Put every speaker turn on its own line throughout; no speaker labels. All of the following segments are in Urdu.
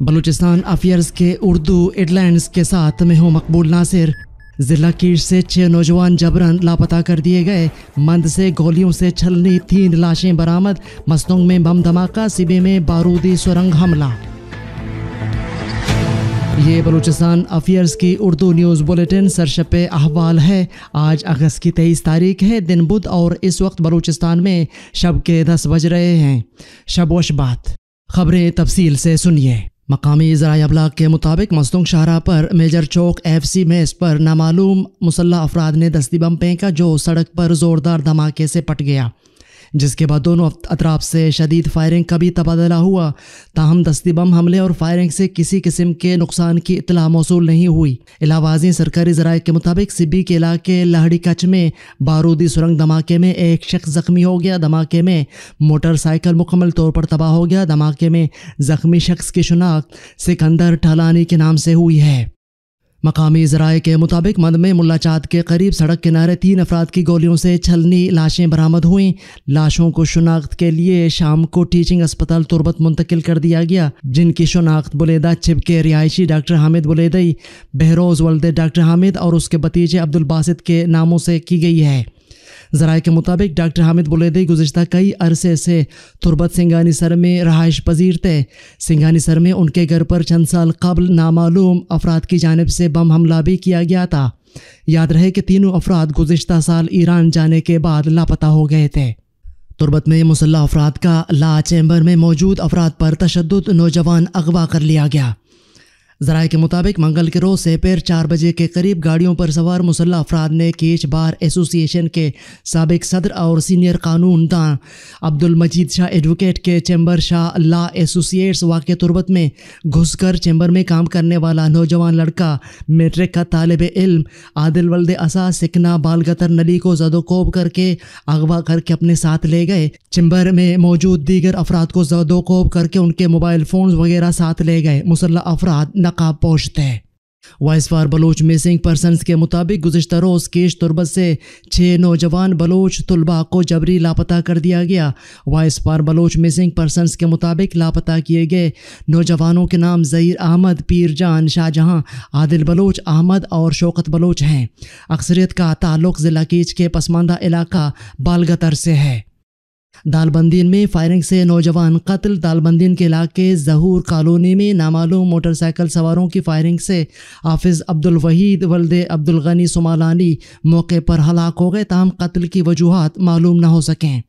بلوچستان افیئرز کے اردو ایڈلائنز کے ساتھ میں ہوں مقبول ناصر۔ ضلع کیش سے 6 نوجوان جبراً لاپتہ کر دیے گئے۔ مند سے گولیوں سے چھلنی 3 لاشیں برآمد۔ مستونگ میں بم دھماکہ، سبے میں بارودی سرنگ حملہ۔ یہ بلوچستان افیئرز کی اردو نیوز بلیٹن سرشپ احوال ہے۔ آج اگست کی 23 تاریخ ہے، دن بدھ، اور اس وقت بلوچستان میں شب کے 10 بج رہے ہیں۔ شب و شبات خبریں تفصیل سے سنیے۔ مقامی ذرائع ابلاغ کے مطابق مستونگ شاہراہ پر میجر چوک ایف سی میس پر نامعلوم مسلح افراد نے دستی بم پھینکا جو سڑک پر زوردار دھماکے سے پھٹ گیا، جس کے بعد دونوں اطراف سے شدید فائرنگ کا بھی تبادلہ ہوا۔ تاہم دستی بم حملے اور فائرنگ سے کسی قسم کے نقصان کی اطلاع موصول نہیں ہوئی۔ علاوہ ازیں سرکاری ذرائع کے مطابق سبی کے علاقے لہڑی کچ میں بارودی سرنگ دھماکے میں ایک شخص زخمی ہو گیا۔ دھماکے میں موٹر سائیکل مکمل طور پر تباہ ہو گیا۔ دھماکے میں زخمی شخص کی شناخت سکندر ٹھالانی کے نام سے ہوئی ہے۔ مقامی ذرائع کے مطابق مند میں ملا چاد کے قریب سڑک کنارے 3 افراد کی گولیوں سے چھلنی لاشیں برآمد ہوئیں۔ لاشوں کو شناخت کے لیے شام کو ٹیچنگ اسپتال تربت منتقل کر دیا گیا، جن کی شناخت بلیدہ چب کے رہائشی ڈاکٹر حامد بلیدی، بہروز ولد ڈاکٹر حامد اور اس کے بھتیجے عبدالباسط کے ناموں سے کی گئی ہے۔ ذرائع کے مطابق ڈاکٹر حامد بلیدی گزشتہ کئی عرصے سے تربت سنگانی سر میں رہائش پذیر تھے۔ سنگانی سر میں ان کے گھر پر چند سال قبل نامعلوم افراد کی جانب سے بم حملہ بھی کیا گیا تھا۔ یاد رہے کہ تینوں افراد گزشتہ سال ایران جانے کے بعد لاپتہ ہو گئے تھے۔ تربت میں مسلح افراد کا لا چیمبر میں موجود افراد پر تشدد، نوجوان اغوا کر لیا گیا۔ ذرائع کے مطابق منگل کے روز سے پیر 4 بجے کے قریب گاڑیوں پر سوار مسلح افراد نے کیچ بار ایسوسی ایشن کے سابق صدر اور سینئر قانون داں عبدالمجید شاہ ایڈوکیٹ کے چیمبر شاہ لا ایسوسیٹس واقع تربت میں گھس کر چیمبر میں کام کرنے والا نوجوان لڑکا میٹرک کا طالب علم عادل ولد اسا سکنا بالگتر نلی کو زد و کوب کر کے اغوا کر کے اپنے ساتھ لے گئے۔ چیمبر میں موجود دیگر افراد کو زد و کوب کر کے ان کے موبائل فونز وغیرہ ساتھ لے گئے۔ مسلح افراد نقاب پوشتے ہیں۔ Voice for Baloch missing persons کے مطابق گزشتہ روز کیش تربت سے 6 نوجوان بلوچ طلباء کو جبری لاپتہ کر دیا گیا۔ Voice for Baloch missing persons کے مطابق لاپتہ کیے گئے نوجوانوں کے نام ظہیر احمد، پیر جان، شاہجہاں، عادل بلوچ، احمد اور شوکت بلوچ ہیں۔ اکثریت کا تعلق ضلع کیچ کے پسماندہ علاقہ بالگتر سے ہے۔ دالبندین میں فائرنگ سے نوجوان قتل۔ دالبندین کے علاقے ظہور کالونی میں نامعلوم موٹر سائیکل سواروں کی فائرنگ سے حافظ عبدالوحید ولد عبدالغنی سمالانی موقع پر ہلاک ہو گئے، تاہم قتل کی وجوہات معلوم نہ ہو سکیں۔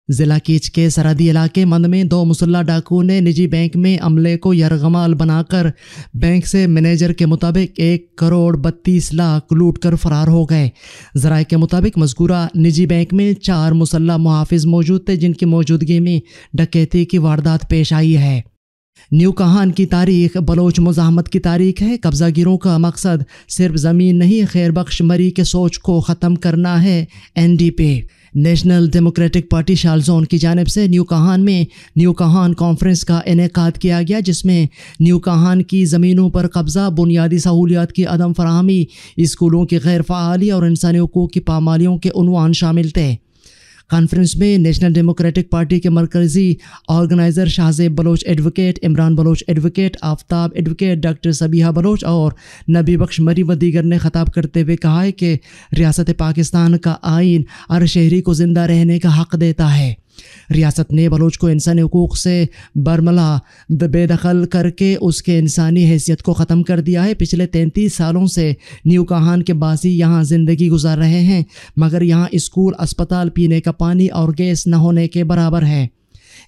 ضلع کیچ کے سرحدی علاقے مند میں 2 مسلح ڈاکوؤں نے نجی بینک میں عملے کو یرغمال بنا کر بینک سے مینیجر کے مطابق 1 کروڑ 32 لاکھ لوٹ کر فرار ہو گئے۔ ذرائع کے مطابق مذکورہ نجی بینک میں 4 مسلح محافظ موجود تھے، جن کی موجودگی میں ڈکیتی کی واردات پیش آئی ہے۔ نیو کہان کی تاریخ بلوچ مزاحمت کی تاریخ ہے۔ قبضہ گیروں کا مقصد صرف زمین نہیں، خیر بخش مری کے سوچ کو ختم کرنا ہے۔ NDP نیشنل ڈیموکریٹک پارٹی شال زون کی جانب سے نیو کہان میں نیو کہان کانفرنس کا انعقاد کیا گیا، جس میں نیو کہان کی زمینوں پر قبضہ، بنیادی سہولیات کی عدم فراہمی، اسکولوں کی غیر فعالی اور انسانی حقوق کی پامالیوں کے عنوان شامل تھے۔ کانفرنس میں نیشنل ڈیموکریٹک پارٹی کے مرکزی organiser Shahzeb Baloch advocate, Imran Baloch advocate, Aftab advocate, doctor Sabiha Baloch اور نبی بخش مری و دیگر نے خطاب کرتے ہوئے کہا ہے کہ ریاست پاکستان کا آئین ہر شہری کو زندہ رہنے کا حق دیتا ہے۔ ریاست نے بلوچ کو انسانی حقوق سے برملا بے دخل کر کے اس کے انسانی حیثیت کو ختم کر دیا ہے۔ پچھلے 33 سالوں سے نیو کہان کے باسی یہاں زندگی گزار رہے ہیں، مگر یہاں اسکول، اسپتال، پینے کا پانی اور گیس نہ ہونے کے برابر ہے۔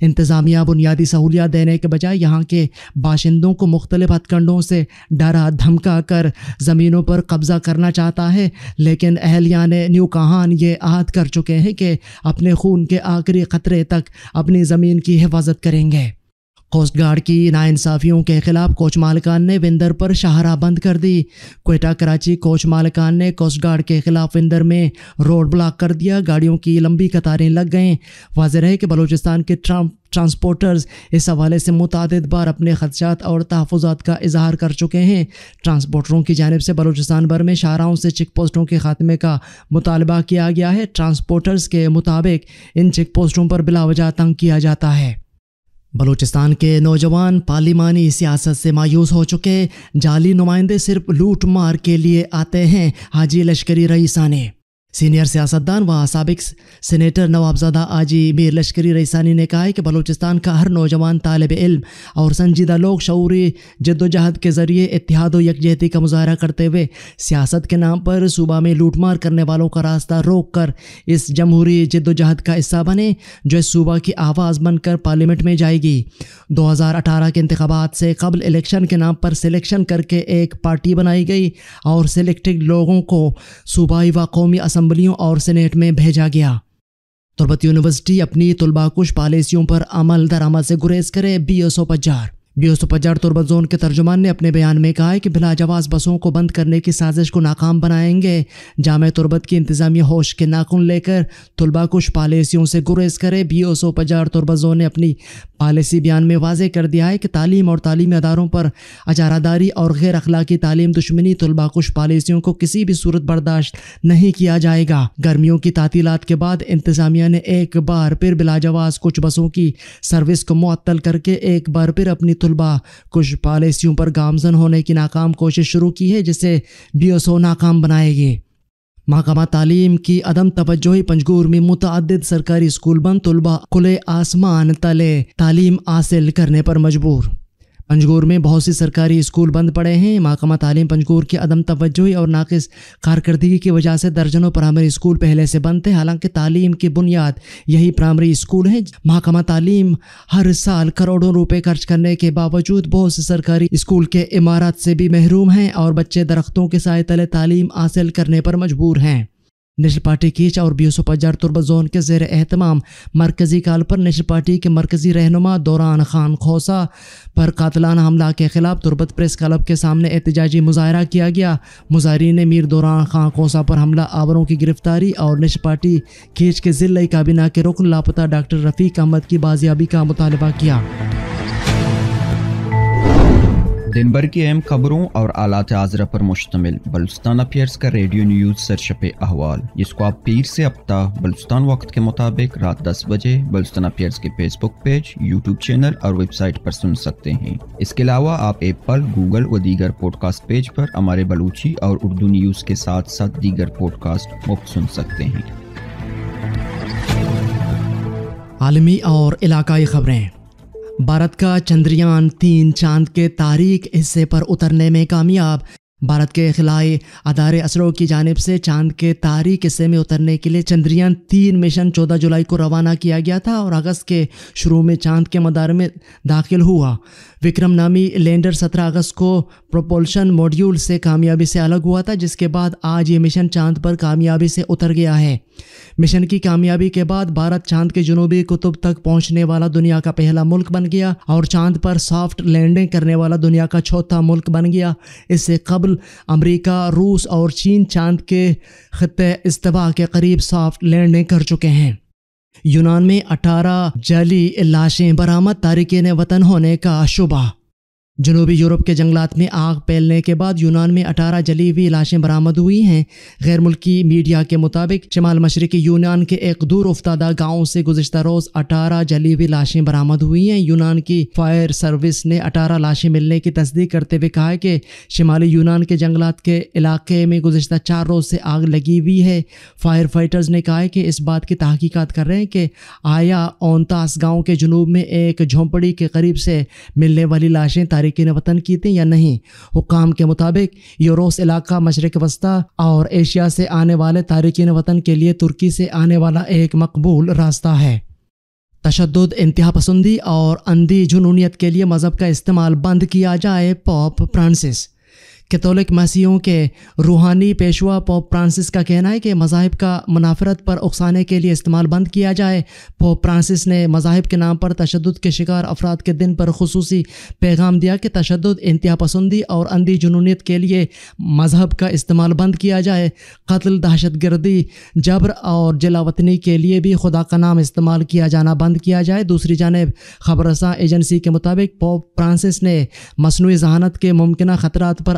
انتظامیہ بنیادی سہولیات دینے کے بجائے یہاں کے باشندوں کو مختلف ہتھ کنڈوں سے ڈرا دھمکا کر زمینوں پر قبضہ کرنا چاہتا ہے، لیکن اہلیان نیو کہان یہ عہد کر چکے ہیں کہ اپنے خون کے آخری قطرے تک اپنی زمین کی حفاظت کریں گے۔ کوسٹ گارڈ کی ناانصافیوں کے خلاف کوچ مالکان نے وندر پر شاہراہ بند کر دی۔ کوئٹہ کراچی کوچ مالکان نے کوسٹ گارڈ کے خلاف وندر میں روڈ بلاک کر دیا، گاڑیوں کی لمبی قطاریں لگ گئیں۔ واضح ہے کہ بلوچستان کے ٹرانسپورٹرز اس حوالے سے متعدد بار اپنے خدشات اور تحفظات کا اظہار کر چکے ہیں۔ ٹرانسپورٹروں کی جانب سے بلوچستان بھر میں شاہراہوں سے چیک پوسٹوں کے خاتمے کا مطالبہ کیا گیا ہے۔ ٹرانسپورٹرز کے مطابق ان چیک پوسٹوں پر بلا وجہ تنگ کیا جاتا ہے۔ بلوچستان کے نوجوان پارلیمانی سیاست سے مایوس ہو چکے، جعلی نمائندے صرف لوٹ مار کے لیے آتے ہیں، حاجی لشکری رئیسانی۔ سینئر سیاستدان و سابق سینیٹر نوابزادہ حاجی میر لشکری رئیسانی نے کہا ہے کہ بلوچستان کا ہر نوجوان طالب علم اور سنجیدہ لوگ شعوری جد و جہد کے ذریعے اتحاد و یکجہتی کا مظاہرہ کرتے ہوئے سیاست کے نام پر صوبہ میں لوٹ مار کرنے والوں کا راستہ روک کر اس جمہوری جد و جہد کا حصہ بنے جو اس صوبہ کی آواز بن کر پارلیمنٹ میں جائے گی۔ 2018 کے انتخابات سے قبل الیکشن کے نام پر سلیکشن کر کے ایک پارٹی بنائی گئی اور سلیکٹڈ لوگوں کو صوبائی و قومی اسمبلیوں اور سینیٹ میں بھیجا گیا۔ تربت یونیورسٹی اپنی طلبہ کش پالیسیوں پر عمل درآمد سے گریز کرے، BSO پجار۔ BSO پجار تربت زون کے ترجمان نے اپنے بیان میں کہا ہے کہ بلا جواز بسوں کو بند کرنے کی سازش کو ناکام بنائیں گے۔ جامع تربت کی انتظامیہ ہوش کے ناخن لے کر طلبہ کش پالیسیوں سے گریز کرے۔ BSO پجار تربت زون نے اپنی پالیسی بیان میں واضح کر دیا ہے کہ تعلیم اور تعلیمی اداروں پر اجارہ داری اور غیر اخلاقی تعلیم دشمنی طلبہ کش پالیسیوں کو کسی بھی صورت برداشت نہیں کیا جائے گا۔ گرمیوں کی تعطیلات کے بعد انتظامیہ نے ایک بار پھر بلا جواز کچھ بسوں کی سروس کو معطل کر کے ایک بار پھر اپنی طلبہ کچھ پالیسیوں پر گامزن ہونے کی ناکام کوشش شروع کی ہے، جسے BSO ناکام بنائے گی۔ محکمہ تعلیم کی عدم توجہی پنجگور میں متعدد سرکاری اسکول بند، طلبہ کھلے آسمان تلے تعلیم حاصل کرنے پر مجبور۔ پنجگور میں بہت سی سرکاری اسکول بند پڑے ہیں۔ محکمہ تعلیم پنجگور کی عدم توجہی اور ناقص کارکردگی کی وجہ سے درجنوں پرائمری اسکول پہلے سے بند تھے، حالانکہ تعلیم کی بنیاد یہی پرائمری اسکول ہیں۔ محکمہ تعلیم ہر سال کروڑوں روپے خرچ کرنے کے باوجود بہت سے سرکاری اسکول کے عمارات سے بھی محروم ہیں اور بچے درختوں کے سائے تلے تعلیم حاصل کرنے پر مجبور ہیں۔ نیشنل پارٹی کیچ اور BSO پجار تربت زون کے زیر اہتمام مرکزی کال پر نیشنل پارٹی کے مرکزی رہنما دوران خان خوسا پر قاتلانہ حملہ کے خلاف تربت پریس کلب کے سامنے احتجاجی مظاہرہ کیا گیا۔ مظاہرین نے میر دوران خان خوسا پر حملہ آوروں کی گرفتاری اور نیشنل پارٹی کیچ کے ضلعی کابینہ کے رکن لاپتہ ڈاکٹر رفیق احمد کی بازیابی کا مطالبہ کیا۔
دن بھر کی اہم خبروں اور آلات حاضرہ پر مشتمل بلوچستان افیئرز کا ریڈیو نیوز سرشپ احوال، جس کو آپ پیر سے ہفتہ بلوچستان وقت کے مطابق رات 10 بجے بلوچستان افیئرز کے فیس بک پیج، یوٹیوب چینل اور ویب سائٹ پر سن سکتے ہیں۔ اس کے علاوہ آپ ایپل، گوگل و دیگر پوڈ کاسٹ پیج پر ہمارے بلوچی اور اردو نیوز کے ساتھ ساتھ دیگر پوڈ کاسٹ مفت سن سکتے ہیں۔
عالمی اور علاقائی خبریں۔ بھارت کا چندریان 3 چاند کے تاریک حصے پر اترنے میں کامیاب۔ بھارت کے خلائی ادارے اسرو کی جانب سے چاند کے تاریک حصے میں اترنے کے لیے چندریان 3 مشن 14 جولائی کو روانہ کیا گیا تھا اور اگست کے شروع میں چاند کے مدار میں داخل ہوا۔ وکرم نامی لینڈر 17 اگست کو پروپولشن ماڈیول سے کامیابی سے الگ ہوا تھا، جس کے بعد آج یہ مشن چاند پر کامیابی سے اتر گیا ہے۔ مشن کی کامیابی کے بعد بھارت چاند کے جنوبی قطب تک پہنچنے والا دنیا کا پہلا ملک بن گیا اور چاند پر سافٹ لینڈنگ کرنے والا دنیا کا 4تھا ملک بن گیا۔ اس سے قبل امریکہ، روس اور چین چاند کے خطے استوا کے قریب سافٹ لینڈنگ کر چکے ہیں۔ یونان میں 18 جعلی لاشیں برآمد، تارکین وطن ہونے کا شبہ۔ جنوبی یورپ کے جنگلات میں آگ پھیلنے کے بعد یونان میں 18 جلی ہوئی لاشیں برآمد ہوئی ہیں۔ غیر ملکی میڈیا کے مطابق شمال مشرقی یونان کے ایک دور افتادہ گاؤں سے گزشتہ روز 18 جلی ہوئی لاشیں برآمد ہوئی ہیں۔ یونان کی فائر سروس نے 18 لاشیں ملنے کی تصدیق کرتے ہوئے کہا ہے کہ شمالی یونان کے جنگلات کے علاقے میں گزشتہ 4 روز سے آگ لگی ہوئی ہے۔ فائر فائٹرز نے کہا ہے کہ اس بات کی تحقیقات کر رہے ہیں کہ آیا اونتاس گاؤں کے جنوب میں ایک جھونپڑی کے قریب سے ملنے والی لاشیں تارکین وطن کی تھیں یا نہیں۔ حکام کے مطابق یہ روس علاقہ مشرق وسطی اور ایشیا سے آنے والے تارکین وطن کے لیے ترکی سے آنے والا ایک مقبول راستہ ہے۔ تشدد، انتہا پسندی اور اندھی جنونیت کے لیے مذہب کا استعمال بند کیا جائے، پوپ فرانسس۔ کیتھولک مسیحیوں کے روحانی پیشوا پوپ فرانسس کا کہنا ہے کہ مذاہب کا منافرت پر اکسانے کے لیے استعمال بند کیا جائے۔ پوپ فرانسس نے مذاہب کے نام پر تشدد کے شکار افراد کے دن پر خصوصی پیغام دیا کہ تشدد، انتہا پسندی اور اندھی جنونیت کے لیے مذہب کا استعمال بند کیا جائے۔ قتل، دہشت گردی، جبر اور جلا وطنی کے لیے بھی خدا کا نام استعمال کیا جانا بند کیا جائے۔ دوسری جانب خبر رساں ایجنسی کے مطابق پوپ فرانسس نے مصنوعی ذہانت کے ممکنہ خطرات پر